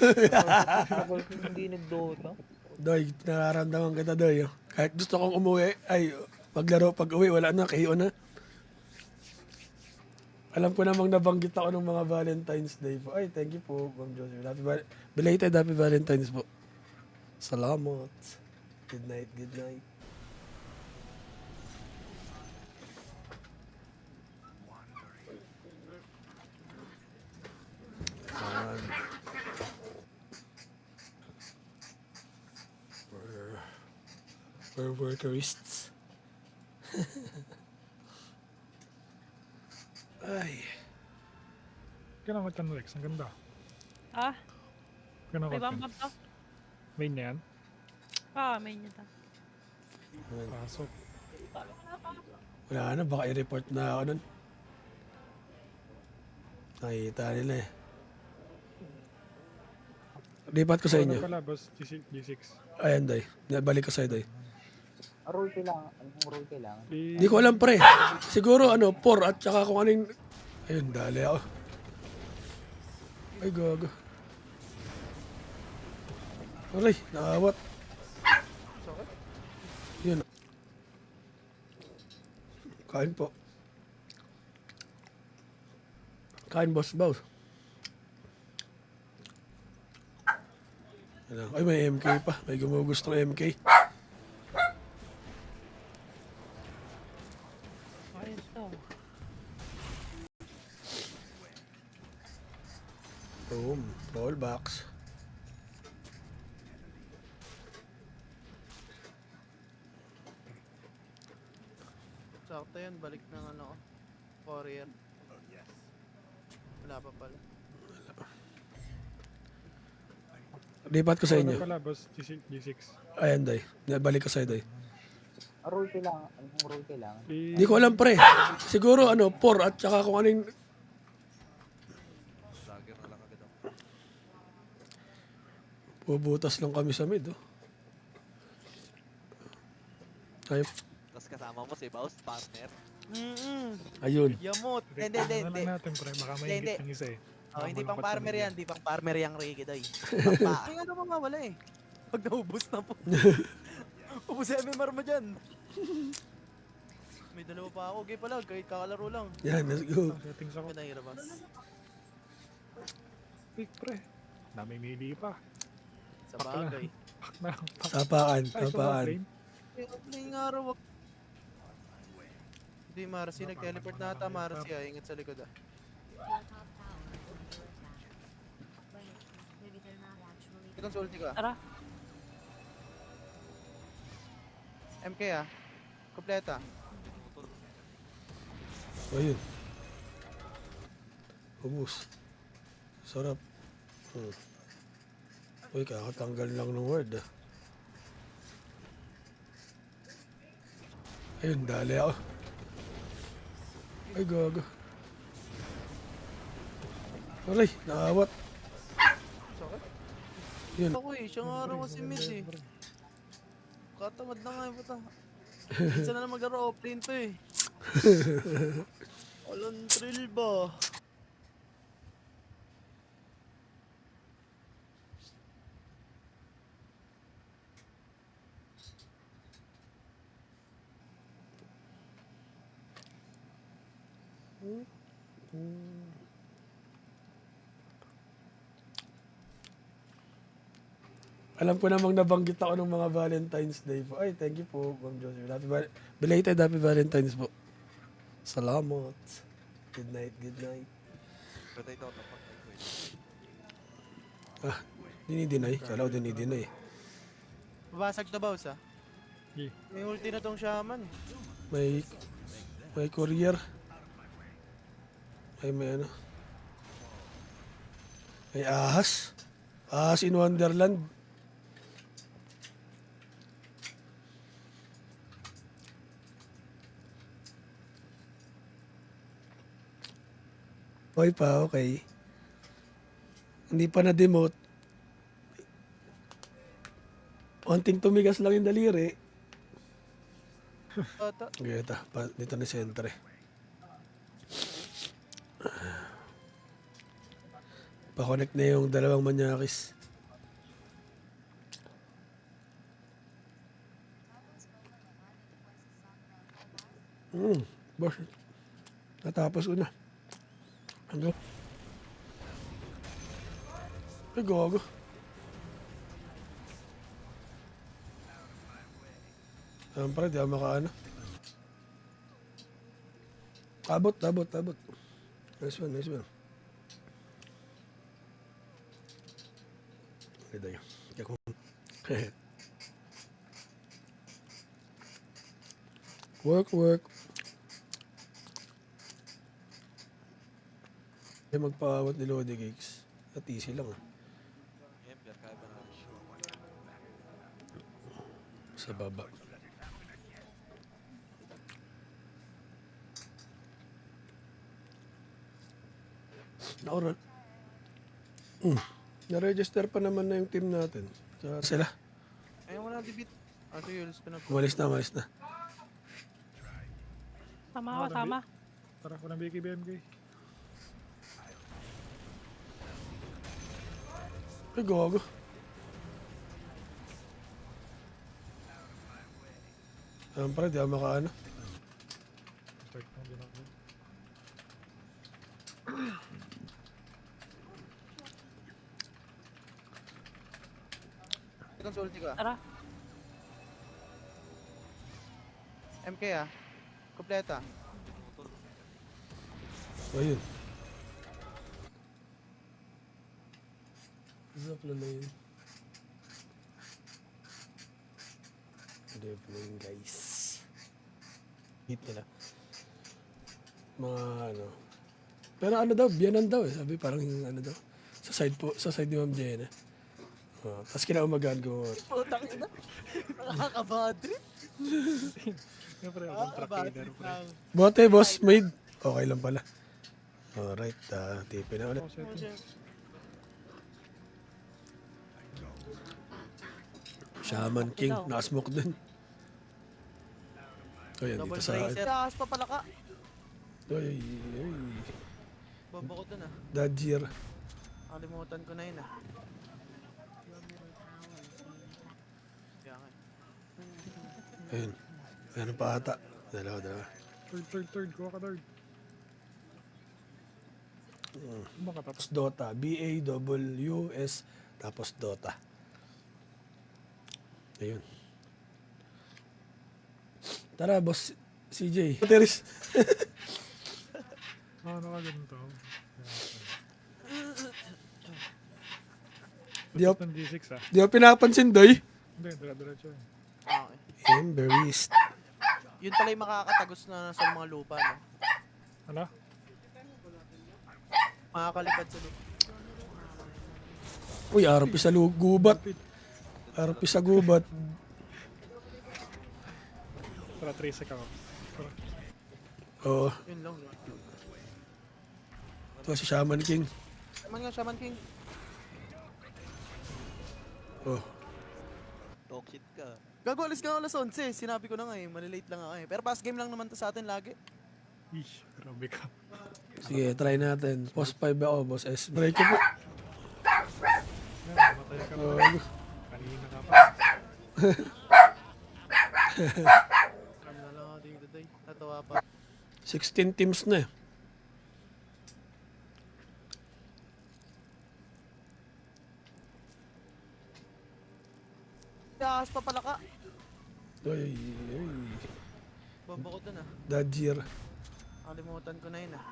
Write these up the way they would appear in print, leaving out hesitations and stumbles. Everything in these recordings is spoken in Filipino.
Tagal ko hindi nag-Dota. Doy, nararamdaman kita, Doy. Kahit gusto kong umuwi, ay, maglaro pag uwi, wala na, KO na. Alam ko namang nabanggit ako ng mga Valentine's Day po. Ay, thank you po, Ma'am Josie. Belated Happy Valentine's po. Salamat. Good night, good night. We're workerists. Ay. Kinakot ka Rex, ang ganda. Ah, Kinakot may ka. bambam to? Main na yan. Main niya to. Pasok. Wala na, baka i-report na ako nun. Nakita nila eh. Lipat ko sa inyo. Wala pala, boss. G6. Ayan, Day. Balik ko sa'yo, Day. Roll kailangan. Anong roll kailangan? Hindi ko alam, pre. Siguro, 4 at saka kung anong... Ayun, dali ako. Ay, gago. Aray, naawat. Yun. Kain po. Kain, boss. Ay, may MK pa. May gumugustong MK. Ayos to. Boom. Rollbacks. Sakto yan, balik ng courier. Wala pa pala. Lipat ko sa inyo. Wala pala, boss. G6. Ayan, Day. Balik ko sa'yo, Day. Roll kailangan. Anong roll kailangan? Hindi ko alam, pre. Siguro, 4 at saka kung anong... Pubutas lang kami sa mid, oh. Ay, Tapos kasama mo si Baus, partner. ayun. Yamot! Hindi. Ano lang natin, pre. Baka may Hindi. higit ng isa eh. Oh, hindi pang Malungkot sa farmer bigla. yan, hindi pang farmer yung Ricky Doy. Ay, ano mga wala eh. Pag naubos na po. Ubus yung MMR mo dyan. May dalawa pa ako, okay pala, kahit kakalaro lang. Yan, let's go. Settings ako. Pinahirabas. Pick, pre. Namimili pa. Sa bagay. Pak na lang. Pak. Sapakan, Ay, ito ba, sapakan. plane? Eh, offline nga raw. Hindi, Marcy, nag-teleport na ata, Marcy, ingat sa likod ah. I-consulti ko ah. Tara. MK ah. Kompleta. Ayun. Ubus. Sarap. Uy, kakatanggal lang ng word, ah. Ayun, dali ako. Ay, gago. Aray, naawat. Sakit. Yun. Ako eh, siyang araw kasi mid eh. Katamad na nga yung puta. Minsan na lang mag-aro offlane to eh. Walang thrill ba? Alam ko namang nabanggit ako ng mga Valentine's Day po. Ay, thank you po, Ma'am Josie. Belated Happy Valentine's po. Salamat. Good night, good night. Pero ito, tapos Ah, dinidinay. Kala ko dinidinay. Babasag na boss ah. Gi. May ulti na tong shaman. May courier. May ano. May ahas. Ahas in Wonderland. Okay pa, okay. Hindi pa na-demote. Konting tumigas lang yung daliri. Ata. Okay, ito. Dito na sentre. Pa-connect na yung dalawang manyakis. Boss. Natapos ko na. Hanggang. Ay, gago. Siyempre, di ako makaano. Abot. Nice one. Ganda yun. Ako. Work. Ay, magpaawat ni Lodi Cakes. At easy lang. Ember, kaya ba namin siya? Sa baba. Nauran. Na-register pa naman na yung team natin. Sila. Ayun, wala debit. Sige, ulis ko na po. Umalis na. Tama ako, tama. Tara ko ng BK BMK. Ay, gago. Siyempre, di ako makaano. Start na din ako. Consulti ko ah. Tara. MK ah. Kompleta. Ayun. Zap lalayin. They're playing, guys. Hit nila. Mga ano. Pero ano daw, biyanan daw eh. Sabi parang ano daw. Sa side ni Ma'am Jenna. Tapos kinaumagaan ko. Putang ina. Nakakabad trip. Siyempre, ako contract leader, pre. Bote, boss, maid. Okay lang pala. Alright, tipin na ulit. Ako setting. Shaman King, nakasmoke din. O yan, Double dito sa... bracer. Taas pa pala ka. Ay. Babako dun ah. Dodger. Nakalimutan ko na yun ah. Kaya nga eh. Ayun. Meron pa ata. Dalawa. Third. Kuha ka third. Ano ka tapos? Tapos Dota. BAWS. Tapos Dota. Ayun. Tara, boss CJ. Teres. Ano ka ganito? Di ako, Ng G6 ah. di ako pinapansin, doy. Hindi, diretso yun. Okay. Emberist. Yun pala yung makakatagos na sa mga lupa no? Ano? Makakalipad sa lupa. Uy, RP sa gubat. RP sa gubat. Tara, 3 sec ako. Tara. Oo. Yun lang. Ito si Shaman King. Shaman King. Oh. Talk shit ka. Gago, alis ka ng alas 11. Sinabi ko na nga eh, malilate lang ako eh. Pero pass game lang naman to sa atin lagi. Ish, grabe ka. Sige, try natin. Boss 5 ako, boss S. Break ko po. Yan, matay ka pa. Oh, Kanina ka pa. Alam na lang ako dito day. Natawa pa. 16 teams na eh. Taas pa pala ka. Ay. Babako dun ah. Dodger. Nakalimutan ko na yun ah.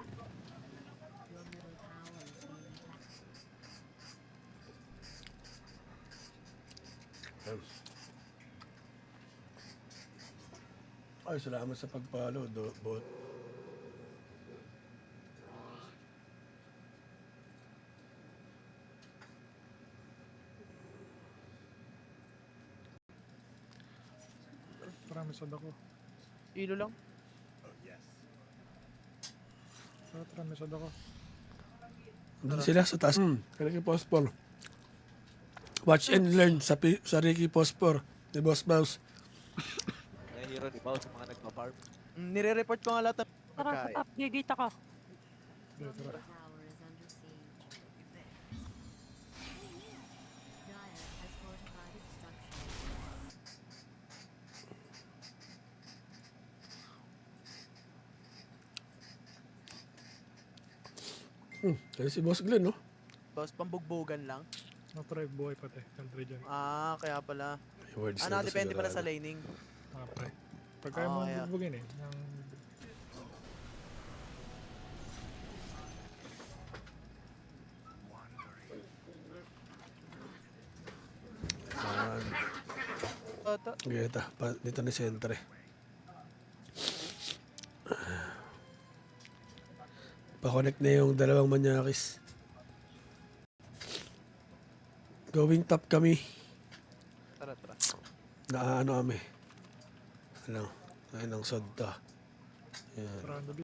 Ay, salamat sa pag-follow, bot. Marami sad ako. Ilo lang. Marami sad ako. Doon sila sa taas. Ricky Pospor. Watch and learn sa Ricky Pospor. Ni Boss Mouse. May hero ni Bao sa mga nagpa-farm. Nire-report ko nga lahat ng Tara, sa top. Gigita ka. Hindi, tara. Ayun si Boss Glenn, no? Boss, pambugbugan lang. No, pre, buhay pati. Country dyan. Ah, kaya pala. May words Ano, na to depende pala sa sigurado. laning. Ah, pre. Pag kaya mo kaya. bugbugin eh. Ng... Yan. Toto. Okay, ito. Dito na center eh. Pa-connect na yung dalawang manyakis. Going top kami. Tara, tara. Naano kami. Ano? Ayun ang sod to. Yan. Parang